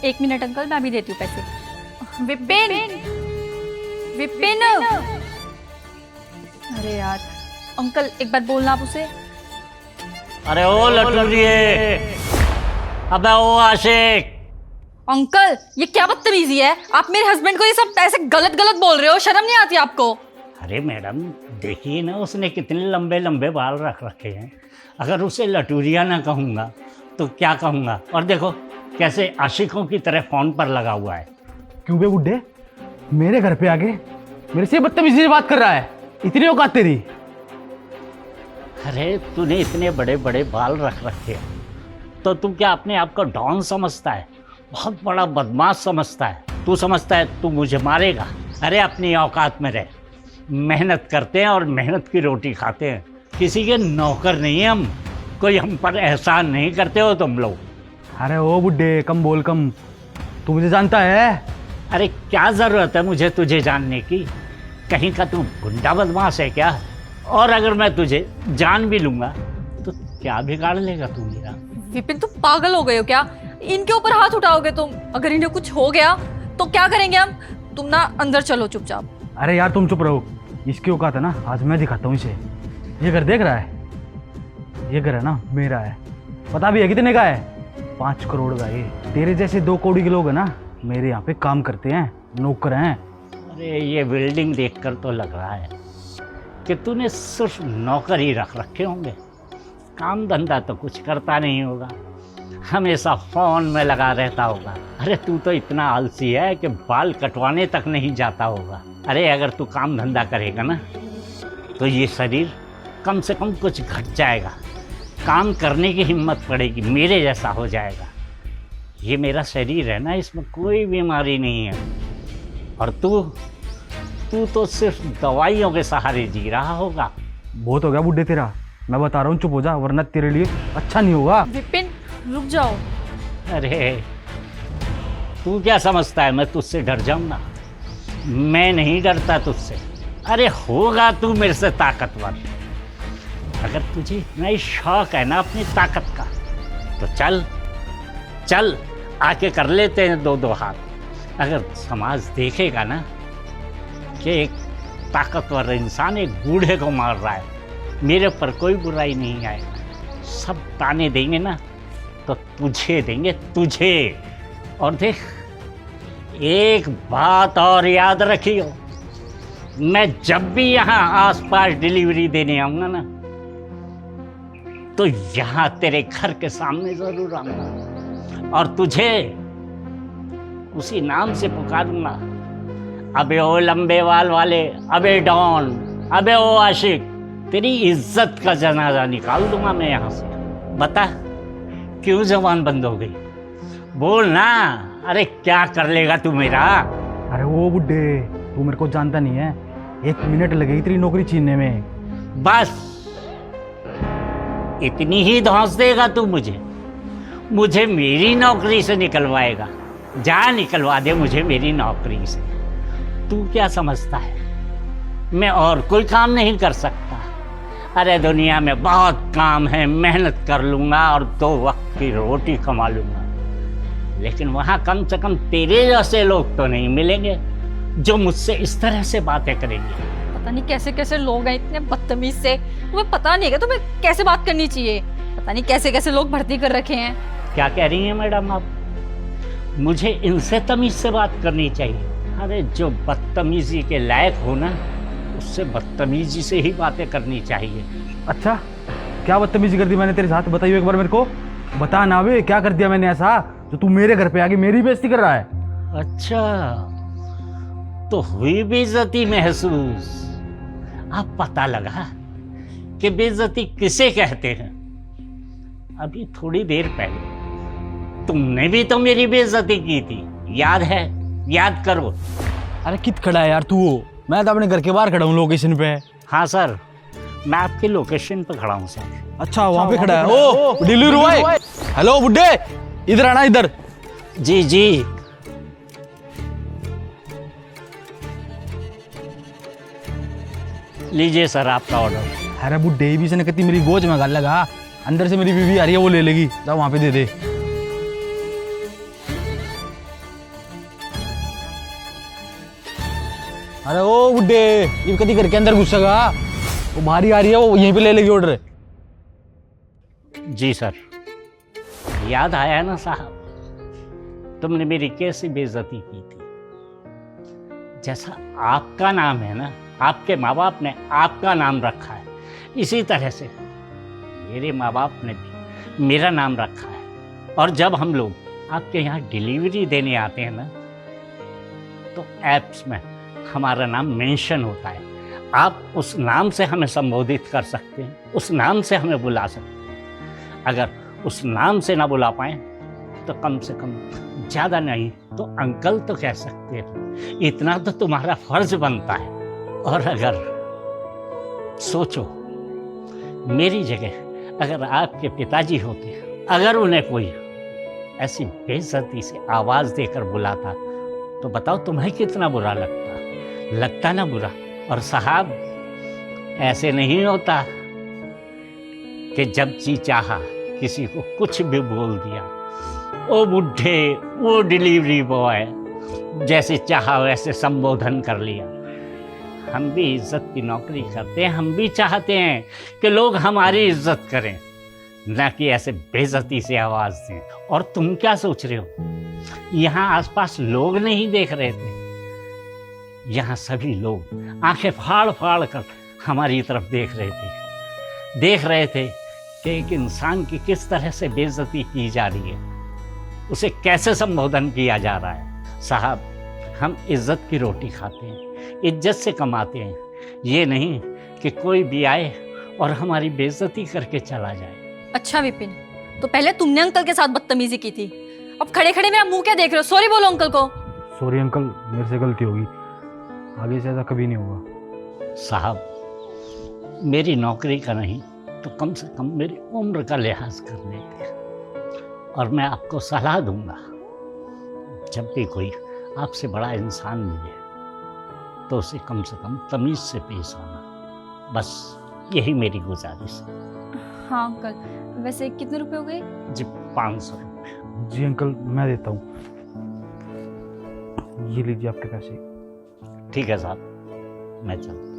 एक minute uncle, मैं अभी देती हूँ पैसे। विपिन, विपिन, अरे यार अंकल एक बात बोलना आप उसे। अरे ओ लटूरिए, अबे ओ आशिक। अंकल ये क्या बदतमीजी है, आप मेरे हस्बैंड को ये सब ऐसे गलत गलत बोल रहे हो, शर्म नहीं आती आपको? अरे मैडम देखिए ना, उसने कितने लंबे लंबे बाल रख रखे हैं। अगर उसे लटूरिया ना कहूँगा तो क्या कहूँगा? और देखो कैसे आशिकों की तरह फ़ोन पर लगा हुआ है। क्यों बे बुड्ढे, मेरे घर पे आके मेरे से बदतमीजी से बात कर रहा है? इतनी औकात तेरी? अरे तूने इतने बड़े बड़े बाल रख रखे हैं तो तू क्या अपने आप को डॉन समझता है? बहुत बड़ा बदमाश समझता है? तू समझता है तू मुझे मारेगा? अरे अपनी औकात में रह। मेहनत करते हैं और मेहनत की रोटी खाते हैं, किसी के नौकर नहीं है हम। कोई हम पर एहसान नहीं करते हो तुम लोग। अरे ओ बुड्ढे कम बोल कम, तू मुझे जानता है? अरे क्या ज़रूरत है मुझे तुझे जानने की? कहीं का तू गुंडा बदमाश है क्या? और अगर मैं तुझे जान भी लूँगा तो क्या बिगाड़ लेगा तू मेरा? विपिन तुम पागल हो गए हो क्या? इनके ऊपर हाथ उठाओगे तुम? अगर इन्हें कुछ हो गया तो क्या करेंगे हम? तुम ना अंदर चलो चुपचाप। अरे यार तुम चुप रहो, इसकी औकात है ना, आज मैं दिखाता हूँ इसे। ये घर देख रहा है? ये घर है ना मेरा है। पता भी है कितने का है? 5 करोड़ का। ये तेरे जैसे 2 कौड़ी के लोग है ना, मेरे यहाँ पे काम करते हैं, नौकर हैं। अरे ये बिल्डिंग देखकर तो लग रहा है कि तूने सिर्फ नौकर ही रख रखे होंगे, काम धंधा तो कुछ करता नहीं होगा, हमेशा फ़ोन में लगा रहता होगा। अरे तू तो इतना आलसी है कि बाल कटवाने तक नहीं जाता होगा। अरे अगर तू काम धंधा करेगा ना तो ये शरीर कम से कम कुछ घट जाएगा, काम करने की हिम्मत पड़ेगी, मेरे जैसा हो जाएगा। ये मेरा शरीर है ना, इसमें कोई बीमारी नहीं है। और तू तो सिर्फ दवाइयों के सहारे जी रहा होगा। बहुत हो गया बुड्ढे तेरा, मैं बता रहा हूँ चुप हो जा, वरना तेरे लिए अच्छा नहीं होगा। विपिन रुक जाओ। अरे तू क्या समझता है मैं तुझसे डर जाऊंगा? मैं नहीं डरता तुझसे। अरे होगा तू मेरे से ताकतवर। अगर तुझे इतना ही शौक है ना अपनी ताकत का तो चल चल आके कर लेते हैं 2-2 हाथ। अगर समाज देखेगा ना कि एक ताकतवर इंसान एक बूढ़े को मार रहा है, मेरे पर कोई बुराई नहीं आएगा। सब ताने देंगे ना तो तुझे देंगे, तुझे। और देख एक बात और याद रखियो, मैं जब भी यहाँ आसपास डिलीवरी देने आऊँगा ना तो यहाँ तेरे घर के सामने ज़रूर आऊँगा और तुझे उसी नाम से पुकारूंगा, अबे ओ लंबे बाल वाले, अबे डॉन, अबे ओ आशिक। तेरी इज्जत का जनाजा निकाल दूंगा मैं यहाँ से। बता क्यों जबान बंद हो गई? बोल ना। अरे क्या कर लेगा तू मेरा? अरे वो बुड्ढे तू मेरे को जानता नहीं है, 1 मिनट लगेगी तेरी नौकरी छीनने में। बस इतनी ही धौंस देगा तू मुझे? मुझे मेरी नौकरी से निकलवाएगा? जा निकलवा दे मुझे मेरी नौकरी से। तू क्या समझता है मैं और कोई काम नहीं कर सकता? अरे दुनिया में बहुत काम है, मेहनत कर लूँगा और 2 वक्त की रोटी कमा लूँगा, लेकिन वहाँ कम से कम तेरे जैसे लोग तो नहीं मिलेंगे जो मुझसे इस तरह से बातें करेंगे। पता नहीं कैसे कैसे लोग हैं इतने बदतमीज से, तुम्हें पता नहीं है तुम्हें कैसे बात करनी चाहिए। पता नहीं कैसे कैसे लोग भर्ती कर रखे हैं। क्या कह रही हैं मैडम आप? मुझे इनसे तमीज से बात करनी चाहिए? अरे जो बदतमीजी के लायक हो ना उससे बदतमीजी से ही बातें करनी चाहिए। अच्छा क्या बदतमीजी कर दी मैंने तेरे साथ? बताइए एक बार मेरे को, बता ना बे, क्या कर दिया मैंने ऐसा जो तू मेरे घर पे आके मेरी बेइज्जती कर रहा है? अच्छा तो हुई बेइज्जती महसूस? अब पता लगा कि बेइज्जती किसे कहते हैं। अभी थोड़ी देर पहले तुमने भी तो मेरी बेइज्जती की थी, याद है? याद करो। अरे कित खड़ा है यार तू? मैं तो अपने घर के बाहर खड़ा हूँ लोकेशन पे। हाँ सर, मैं आपकी लोकेशन पे खड़ा हूँ सर। अच्छा वहाँ पे खड़ा है? ओ डिलीवरी बॉय। हेलो बुड्ढे, इधर आना इधर। जी जी। लीजिए सर आपका ऑर्डर। अरे बुड्ढे भी से ने कहती मेरी गोज में गाल लगा, अंदर से मेरी बीवी आ रही है वो ले लेगी, जा वहाँ पे दे दे। अरे ओ बुड्ढे, ये कभी घर के अंदर घुसेगा, वो भारी आ रही है, वो यहीं पे ले लेगी ऑर्डर। जी सर, याद आया ना साहब, तुमने मेरी कैसी बेइज्जती की थी। जैसा आपका नाम है ना, आपके माँ बाप ने आपका नाम रखा है, इसी तरह से मेरे माँ बाप ने भी मेरा नाम रखा है। और जब हम लोग आपके यहाँ डिलीवरी देने आते हैं ना, तो ऐप्स में हमारा नाम मेंशन होता है। आप उस नाम से हमें संबोधित कर सकते हैं, उस नाम से हमें बुला सकते हैं। अगर उस नाम से ना बुला पाएँ तो कम से कम, ज़्यादा नहीं तो अंकल तो कह सकते हैं। इतना तो तुम्हारा फर्ज बनता है। और अगर सोचो, मेरी जगह अगर आपके पिताजी होते, अगर उन्हें कोई ऐसी बेइज्जती से आवाज़ देकर बुलाता, तो बताओ तुम्हें कितना बुरा लगता ना बुरा। और साहब, ऐसे नहीं होता कि जब जी चाहा किसी को कुछ भी बोल दिया। ओ बुढ़े, वो डिलीवरी बॉय, जैसे चाहा वैसे संबोधन कर लिया। हम भी इज्जत की नौकरी करते हैं, हम भी चाहते हैं कि लोग हमारी इज्जत करें, ना कि ऐसे बेइज्जती से आवाज़ दें। और तुम क्या सोच रहे हो, यहाँ आसपास लोग नहीं देख रहे थे? यहाँ सभी लोग आंखें फाड़ फाड़ कर हमारी तरफ देख रहे थे कि एक इंसान की किस तरह से बेइज्जती की जा रही है, उसे कैसे संबोधन किया जा रहा है। साहब, हम इज्जत की रोटी खाते हैं, इज्जत से कमाते हैं, ये नहीं कि कोई भी आए और हमारी बेइज्जती करके चला जाए। अच्छा विपिन, तो पहले तुमने अंकल के साथ बदतमीजी की थी, अब खड़े खड़े मेरा मुंह क्या देख रहे हो? सॉरी बोलो अंकल को। सॉरी अंकल, मेरे से गलती होगी, आगे से ऐसा कभी नहीं होगा। साहब, मेरी नौकरी का नहीं तो कम से कम मेरी उम्र का लिहाज कर लेते। और मैं आपको सलाह दूंगा, जब भी कोई आपसे बड़ा इंसान मिले तो उसे कम से कम तमीज़ से पेश आना। बस यही मेरी गुजारिश है। हाँ अंकल, वैसे कितने रुपए हो गए? जी 500 रुपये। जी अंकल, मैं देता हूँ, ये लीजिए आपके पैसे। ठीक है साहब, मैं चलता हूँ।